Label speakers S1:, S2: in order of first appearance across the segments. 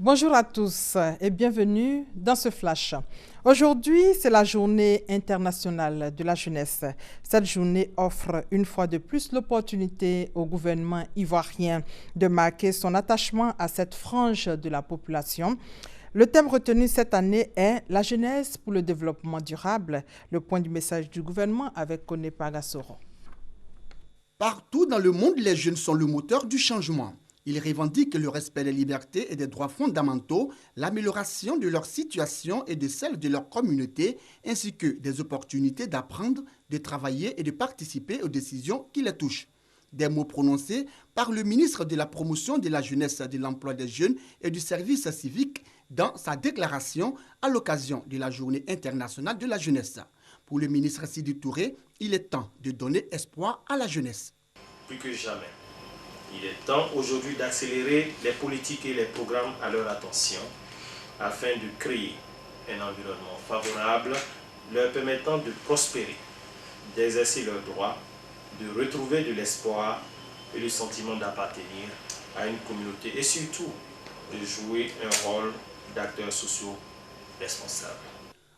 S1: Bonjour à tous et bienvenue dans ce flash. Aujourd'hui, c'est la journée internationale de la jeunesse. Cette journée offre une fois de plus l'opportunité au gouvernement ivoirien de marquer son attachement à cette frange de la population. Le thème retenu cette année est « La jeunesse pour le développement durable », le point du message du gouvernement avec Koné Pagassoro.
S2: Partout dans le monde, les jeunes sont le moteur du changement. Ils revendiquent le respect des libertés et des droits fondamentaux, l'amélioration de leur situation et de celle de leur communauté, ainsi que des opportunités d'apprendre, de travailler et de participer aux décisions qui les touchent. Des mots prononcés par le ministre de la Promotion de la Jeunesse, de l'Emploi des Jeunes et du Service civique dans sa déclaration à l'occasion de la Journée internationale de la jeunesse. Pour le ministre Sidi Touré, il est temps de donner espoir à la jeunesse.
S3: Plus que jamais. Il est temps aujourd'hui d'accélérer les politiques et les programmes à leur attention afin de créer un environnement favorable leur permettant de prospérer, d'exercer leurs droits, de retrouver de l'espoir et le sentiment d'appartenir à une communauté et surtout de jouer un rôle d'acteurs sociaux responsables.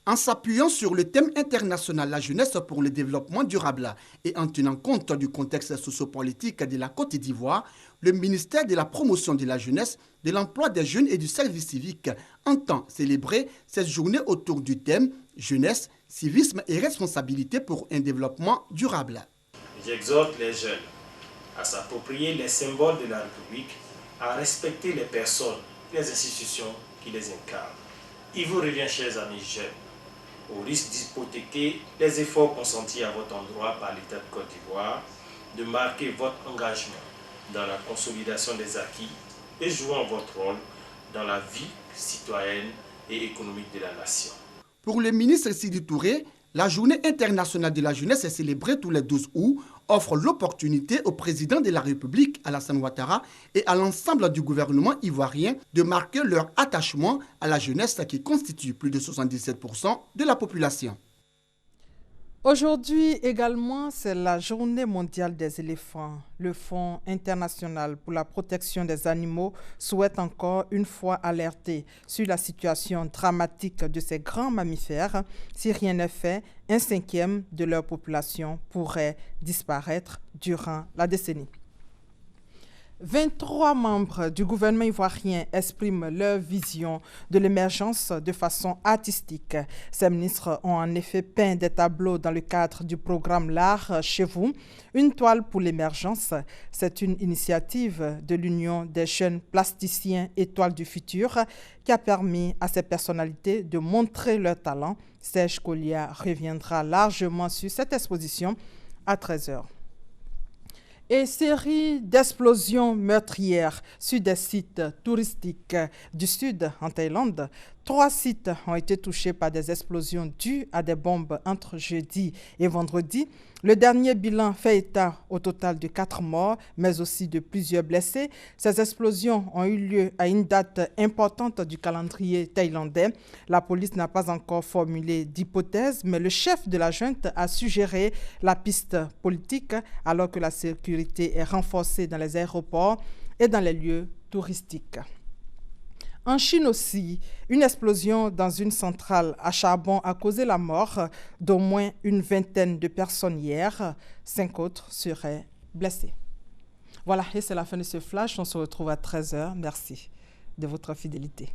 S2: En s'appuyant sur le thème international La jeunesse pour le développement durable et en tenant compte du contexte sociopolitique de la Côte d'Ivoire, le ministère de la Promotion de la Jeunesse, de l'Emploi des Jeunes et du Service civique entend célébrer cette journée autour du thème Jeunesse, civisme et responsabilité pour un développement durable.
S3: J'exhorte les jeunes à s'approprier les symboles de la République, à respecter les personnes, les institutions qui les incarnent. Il vous revient, chers amis jeunes, au risque d'hypothéquer les efforts consentis à votre endroit par l'État de Côte d'Ivoire, de marquer votre engagement dans la consolidation des acquis et jouant votre rôle dans la vie citoyenne et économique de la nation.
S2: Pour le ministre Sidi Touré, la Journée internationale de la jeunesse est célébrée tous les 12 août, offre l'opportunité au président de la République, Alassane Ouattara, et à l'ensemble du gouvernement ivoirien de marquer leur attachement à la jeunesse qui constitue plus de 77% de la population.
S1: Aujourd'hui également, c'est la journée mondiale des éléphants. Le Fonds international pour la protection des animaux souhaite encore une fois alerter sur la situation dramatique de ces grands mammifères. Si rien n'est fait, 1/5 de leur population pourrait disparaître durant la décennie. 23 membres du gouvernement ivoirien expriment leur vision de l'émergence de façon artistique. Ces ministres ont en effet peint des tableaux dans le cadre du programme L'Art chez vous, une toile pour l'émergence. C'est une initiative de l'Union des jeunes plasticiens Étoiles du futur qui a permis à ces personnalités de montrer leur talent. Serge Collier reviendra largement sur cette exposition à 13h. Et série d'explosions meurtrières sur des sites touristiques du sud en Thaïlande. 3 sites ont été touchés par des explosions dues à des bombes entre jeudi et vendredi. Le dernier bilan fait état au total de 4 morts, mais aussi de plusieurs blessés. Ces explosions ont eu lieu à une date importante du calendrier thaïlandais. La police n'a pas encore formulé d'hypothèse, mais le chef de la junte a suggéré la piste politique alors que la sécurité est renforcée dans les aéroports et dans les lieux touristiques. En Chine aussi, une explosion dans une centrale à charbon a causé la mort d'au moins une vingtaine de personnes hier. 5 autres seraient blessés. Voilà, et c'est la fin de ce flash. On se retrouve à 13h. Merci de votre fidélité.